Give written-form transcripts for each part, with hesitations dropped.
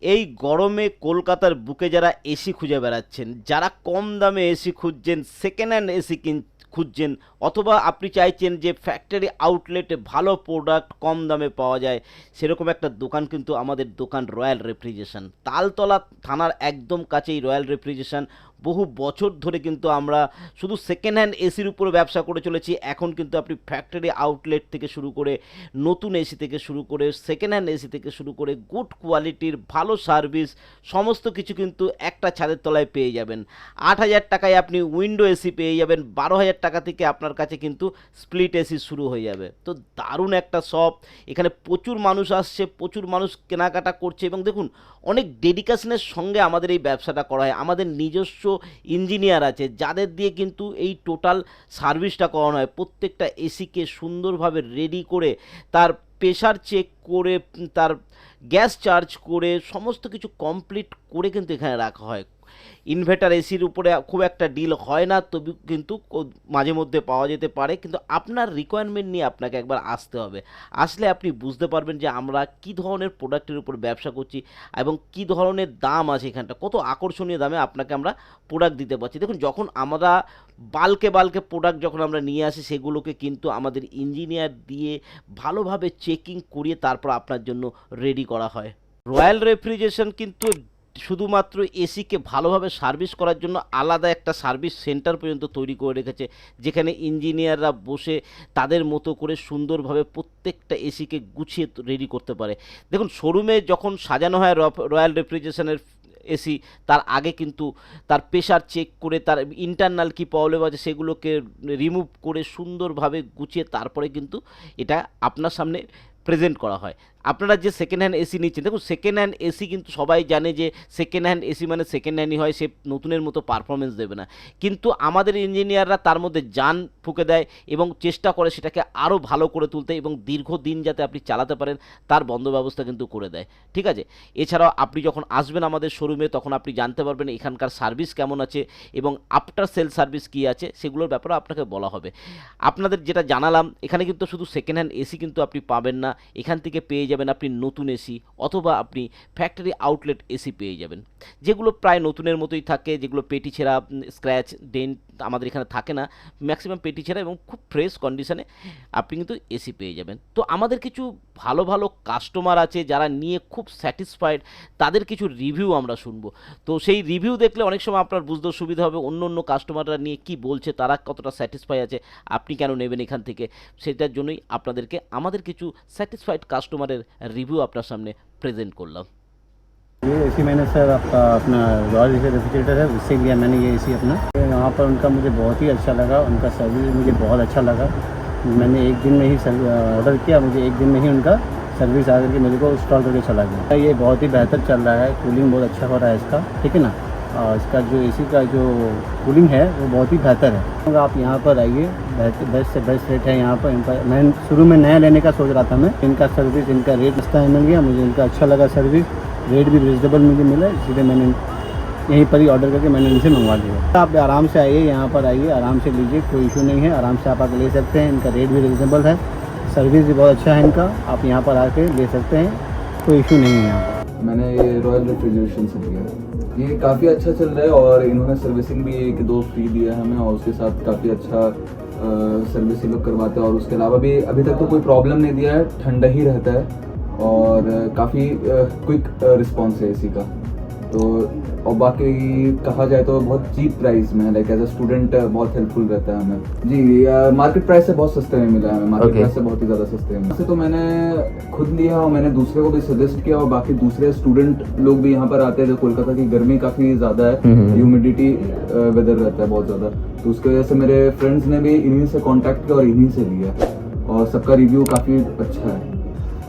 এই গরমে কলকাতার বুকে যারা এসি খুঁজে বেড়াচ্ছেন, যারা কম দামে এসি খুঁজছেন, সেকেন্ড হ্যান্ড এসি খুঁজছেন, অথবা আপনি চাইছেন যে ফ্যাক্টরি আউটলেটে ভালো প্রোডাক্ট কম দামে পাওয়া যায়, সেরকম একটা দোকান কিন্তু আমাদের দোকান রয়্যাল রেফ্রিজারেশন। তালতলা থানার একদম কাছেই রয়্যাল রেফ্রিজারেশন। বহু বছর ধরে কিন্তু আমরা শুধু সেকেন্ড হ্যান্ড এসির উপরে ব্যবসা করে চলেছি। এখন কিন্তু আপনি ফ্যাক্টরি আউটলেট থেকে শুরু করে নতুন এসি থেকে শুরু করে সেকেন্ড হ্যান্ড এসি থেকে শুরু করে গুড কোয়ালিটির ভালো সার্ভিস সমস্ত কিছু কিন্তু একটা ছাদের তলায় পেয়ে যাবেন। 8,000 টাকায় আপনি উইন্ডো এসি পেয়ে যাবেন, 12,000 টাকা থেকে আপনার কাছে কিন্তু স্প্লিট এসি শুরু হয়ে যাবে। তো দারুণ একটা শপ, এখানে প্রচুর মানুষ আসছে, প্রচুর মানুষ কেনাকাটা করছে, এবং দেখুন অনেক ডেডিকেশনের সঙ্গে আমাদের এই ব্যবসাটা করা হয়। আমাদের নিজস্ব ইঞ্জিনিয়ার আছে যাদের দিয়ে কিন্তু এই টোটাল সার্ভিসটা করানো হয়। প্রত্যেকটা এসিকে সুন্দরভাবে রেডি করে, তার প্রেশার চেক করে, তার গ্যাস চার্জ করে, সমস্ত কিছু কমপ্লিট করে কিন্তু এখানে রাখা হয়। ইনভার্টার এসির উপরে খুব একটা ডিল হয় না, তবু কিন্তু মাঝে মধ্যে পাওয়া যেতে পারে। কিন্তু আপনার রিকোয়ারমেন্ট নিয়ে আপনাকে একবার আসতে হবে। আসলে আপনি বুঝতে পারবেন যে আমরা কী ধরনের প্রোডাক্টের উপর ব্যবসা করছি এবং কী ধরনের দাম আছে এখানটা, কত আকর্ষণীয় দামে আপনাকে আমরা প্রোডাক্ট দিতে পারছি। দেখুন, যখন আমরা বাল্কে বাল্কে প্রোডাক্ট যখন আমরা নিয়ে আসি, সেগুলোকে কিন্তু আমাদের ইঞ্জিনিয়ার দিয়ে ভালোভাবে চেকিং করিয়ে তারপর আপনার জন্য রেডি করা হয়। রয়্যাল রেফ্রিজারেশন কিন্তু শুধুমাত্র এসিকে ভালোভাবে সার্ভিস করার জন্য আলাদা একটা সার্ভিস সেন্টার পর্যন্ত তৈরি করে রেখেছে, যেখানে ইঞ্জিনিয়াররা বসে তাদের মতো করে সুন্দরভাবে প্রত্যেকটা এসিকে গুছিয়ে রেডি করতে পারে। দেখুন, শোরুমে যখন সাজানো হয় রয়্যাল রেফ্রিজারেশনের এসি, তার আগে কিন্তু তার প্রেশার চেক করে, তার ইন্টারনাল কী প্রবলেম আছে সেগুলোকে রিমুভ করে সুন্দরভাবে গুছিয়ে তারপরে কিন্তু এটা আপনার সামনে প্রেজেন্ট করা হয়। আপনারা যে সেকেন্ড হ্যান্ড এসি নিচ্ছেন, দেখুন সেকেন্ড হ্যান্ড এসি কিন্তু সবাই জানে যে সেকেন্ড হ্যান্ড এসি মানে সেকেন্ড হ্যান্ডই হয়, সে নতুনের মতো পারফরমেন্স দেবে না। কিন্তু আমাদের ইঞ্জিনিয়াররা তার মধ্যে জান ফুঁকে দেয় এবং চেষ্টা করে সেটাকে আরও ভালো করে তুলতে, এবং দীর্ঘদিন যাতে আপনি চালাতে পারেন তার বন্দোবস্ত কিন্তু করে দেয়। ঠিক আছে, এছাড়াও আপনি যখন আসবেন আমাদের শোরুমে, তখন আপনি জানতে পারবেন এখানকার সার্ভিস কেমন আছে এবং আফটার সেল সার্ভিস কী আছে, সেগুলোর ব্যাপারে আপনাকে বলা হবে। আপনাদের যেটা জানালাম, এখানে কিন্তু শুধু সেকেন্ড হ্যান্ড এসি কিন্তু আপনি পাবেন না, এখান থেকে পেয়ে যাবেন আপনি নতুন এসি, অথবা আপনি ফ্যাক্টরি আউটলেট এসি পেয়ে যাবেন, যেগুলো প্রায় নতুনের মতোই থাকে, যেগুলো পেটি ছেঁড়া, স্ক্র্যাচ ডেন্ট আমাদের এখানে থাকে না, ম্যাক্সিমাম পেটি ছেঁড়া এবং খুব ফ্রেশ কন্ডিশনে আপনি কিন্তু এসি পেয়ে যাবেন। তো আমাদের কিছু ভালো ভালো কাস্টমার আছে যারা নিয়ে খুব স্যাটিসফাইড, তাদের কিছু রিভিউ আমরা শুনবো। তো সেই রিভিউ দেখলে অনেক সময় আপনার বুঝতে সুবিধা হবে অন্য অন্য কাস্টমাররা নিয়ে কি বলছে, তারা কতটা স্যাটিসফাই আছে, আপনি কেন নেবেন এখান থেকে। সেটার জন্যই আপনাদেরকে আমাদের কিছু স্যাটিসফাইড কাস্টমারের রিভিউ আপনার সামনে প্রেজেंट করলাম। ये एसी मैंने सर आपका अपना रॉयल रेफ्रिजरेटर है, उससे लिया मैंने ये एसी अपना। यहाँ पर उनका मुझे बहुत ही अच्छा लगा, उनका सर्विस मुझे बहुत अच्छा लगा। मैंने एक दिन में ही ऑर्डर किया, मुझे एक दिन में ही उनका सर्विस आकर के मेरे को इंस्टॉल करके चला गया। ये बहुत ही बेहतर चल रहा है, कूलिंग बहुत अच्छा हो रहा है इसका, ठीक है ना। और इसका जो एसी का जो कूलिंग है वो बहुत ही बेहतर है। आप यहाँ पर आइए, बेस्ट से बेस्ट रेट है यहाँ पर। मैं शुरू में नया लेने का सोच रहा था, मैं इनका सर्विस, इनका रेट इसका मिल गया, मुझे इनका अच्छा लगा सर्विस, रेट भी रिजनेबल मुझे मिला, इसलिए मैंने यहीं पर ही ऑर्डर करके मैंने इनसे मंगवा लिया। आप आराम से आइए, यहाँ पर आइए, आराम से लीजिए, कोई इशू नहीं है, आराम से आप आकर ले सकते हैं। इनका रेट भी रिजनेबल है, सर्विस भी बहुत अच्छा है इनका, आप यहाँ पर आके ले सकते हैं, कोई इशू नहीं है यहाँ पर। मैंने ये रॉयल रेफ्रिजरेशन से लिया, ये काफ़ी अच्छा चल रहा है और इन्होंने सर्विसिंग भी 1-2 फ्री दिया है हमें, और उसके साथ काफ़ी अच्छा सर्विस ये लोग करवाते हैं। और उसके अलावा भी अभी तक तो कोई प्रॉब्लम नहीं दिया है, ठंडा ही रहता है और काफ़ी क्विक रिस्पॉन्स है इसी का। तो और बाकी कहा जाए तो बहुत चीप प्राइस में, लाइक एज अ स्टूडेंट बहुत हेल्पफुल रहता है हमें। जी, मार्केट प्राइस से बहुत सस्ते में मिला है हमें, मार्केट प्राइस से बहुत ही ज़्यादा सस्ते में। वैसे तो मैंने खुद लिया और मैंने दूसरे को भी सजेस्ट किया, और बाकी दूसरे स्टूडेंट लोग भी यहाँ पर आते हैं। जो कोलकाता की गर्मी काफ़ी ज़्यादा है, ह्यूमिडिटी वेदर रहता है बहुत ज़्यादा, तो उसकी वजह से मेरे फ्रेंड्स ने भी इन्हीं से कॉन्टैक्ट किया और इन्हीं से लिया, और सबका रिव्यू काफ़ी अच्छा है।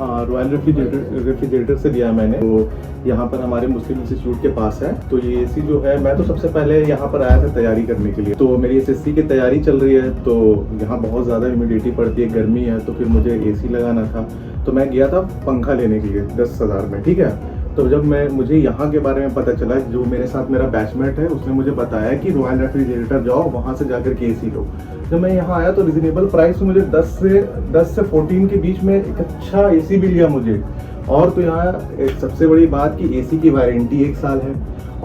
रॉयल रेफ्रिजरेटर से लिया मैंने, तो यहाँ पर हमारे मुस्लिम इंस्टीट्यूट के पास है। तो ये एसी जो है, मैं तो सबसे पहले यहाँ पर आया था तैयारी करने के लिए, तो मेरी एसएससी की तैयारी चल रही है, तो यहाँ बहुत ज़्यादा ह्यूमिडिटी पड़ती है, गर्मी है, तो फिर मुझे एसी लगाना था। तो मैं गया था पंखा लेने के लिए 10,000 में, ठीक है। तो जब मुझे यहाँ के बारे में पता चला, जो मेरे साथ मेरा बैचमेट है उसने मुझे बताया कि रॉयल रेफ्रिजरेटर जाओ, वहाँ से जाकर के एसी लो। जब मैं यहाँ आया तो रिजनेबल प्राइस में मुझे 10 से 14 के बीच में एक अच्छा एसी भी लिया मुझे, और तो यहाँ एक सबसे बड़ी बात कि एसी की वारंटी 1 साल है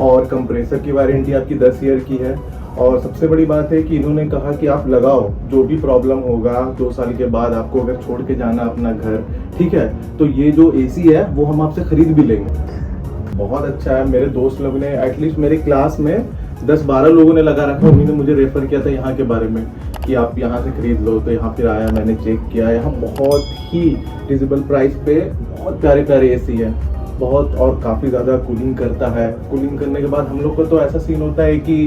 और कंप्रेसर की वारंटी आपकी 10 ईयर की है। और सबसे बड़ी बात है कि इन्होंने कहा कि आप लगाओ, जो भी प्रॉब्लम होगा 2 साल के बाद आपको अगर छोड़ के जाना अपना घर, ठीक है, तो ये जो एसी है वो हम आपसे खरीद भी लेंगे। बहुत अच्छा है। मेरे दोस्त लोग ने, एटलीस्ट मेरे क्लास में 10-12 लोगों ने लगा रखा, उन्हीं ने मुझे रेफर किया था यहाँ के बारे में कि आप यहाँ से खरीद लो। तो यहाँ फिर आया, मैंने चेक किया, यहाँ बहुत ही रिजनेबल प्राइस पे बहुत प्यारे प्यारे एसी है, बहुत, और काफ़ी ज़्यादा कूलिंग करता है। कूलिंग करने के बाद हम लोग को तो ऐसा सीन होता है कि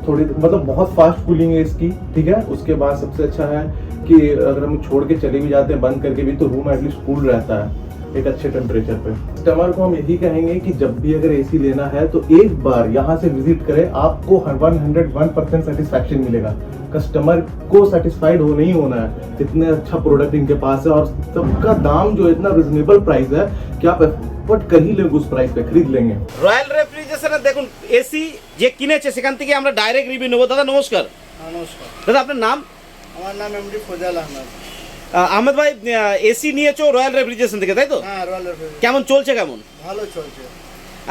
थोड़ी, मतलब बहुत फास्ट कूलिंग है इसकी, ठीक है। उसके बाद सबसे अच्छा है कि अगर हम छोड़ के चले भी जाते हैं बंद करके भी, तो रूम एटलीस्ट कूल रहता है एक अच्छे टेम्परेचर पे। कस्टमर को हम यही कहेंगे कि जब भी अगर एसी लेना है तो एक बार यहाँ से विजिट करें, आपको 101% सेटिस्फैक्शन मिलेगा। कस्टमर को सेटिस्फाइड होना ही होना है, इतने अच्छा प्रोडक्ट इनके पास है और सबका दाम जो इतना रिजनेबल प्राइस है कि आप এফোর্ড कर ही लेंगे, उस प्राइस पे खरीद लेंगे। রয়্যাল রেফ্রিজারেশনের দেখুন এসি যে কিনেছে সেখান থেকে আমরা ডাইরেক্ট রিভিউ নেবো। দাদা নমস্কার। নমস্কার, দাদা আপনার নাম? আমার নাম এমডি ফজল আহমেদ। আহমেদ ভাই, এসি নিয়েছো রয়্যাল রেফ্রিজারেশন থেকে, তাই তো? হ্যাঁ, রয়্যাল রেফ্রিজারেশন কেমন চলছে, কেমন? ভালো চলছে।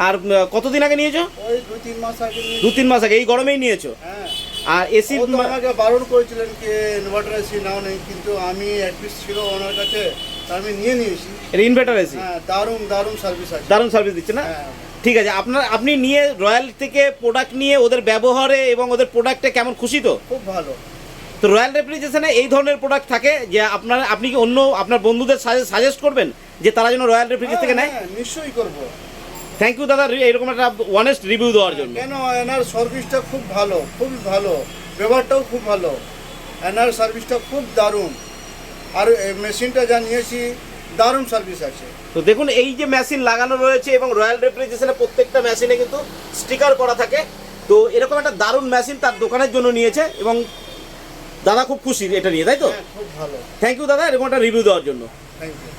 আর কতদিন আগে নিয়েছো? ওই 2-3 মাস আগে নিয়েছি। 2-3 মাস আগে, এই গরমেই নিয়েছো? হ্যাঁ। আর এসি ও তো আমাকে বারণ করেছিলেন কি ইনভার্টার এসি নাও নেই, কিন্তু আমি অ্যাটলিস্ট ছিল ওনার কাছে, তা আমি নিয়ে নিয়েছি। ইনভার্টার এসি হ্যাঁ, দারুণ দারুণ সার্ভিস আছে। দারুণ সার্ভিস দিচ্ছে না? হ্যাঁ। ঠিক আছে, আপনি নিয়ে রয়্যাল থেকে প্রোডাক্ট নিয়ে ওদের ব্যবহারে এবং ওদের প্রোডাক্টে কেমন খুশি তো? খুব ভালো। তো রয়্যাল রেফ্রিজারেশনে এই ধরনের প্রোডাক্ট থাকে যে আপনি কি অন্য আপনার বন্ধুদের সাজেস্ট করবেন যে তারা যেন রয়্যাল রেফ্রিজারেশন থেকে নেয়? হ্যাঁ, নিশ্চয়ই করব। থ্যাংক ইউ দাদা এরকম একটা অনেস্ট রিভিউ দেওয়ার জন্য। কেন, এনার সার্ভিসটা খুব ভালো, খুবই ভালো, ব্যবহারটাও খুব ভালো, এনার সার্ভিসটা খুব দারুণ। আর মেশিনটা যা নিয়েছি দারুণ সার্ভিস আছে। তো দেখুন এই যে মেশিন লাগানো রয়েছে এবং রয়্যাল রেফ্রিজারেশনের প্রত্যেকটা মেশিনে কিন্তু স্টিকার করা থাকে। তো এরকম একটা দারুণ মেশিন তার দোকানের জন্য নিয়েছে এবং দাদা খুব খুশি এটা নিয়ে, তাই তো? হ্যাঁ, খুব ভালো। থ্যাংক ইউ দাদা এরকম একটা রিভিউ দেওয়ার জন্য। Thank you.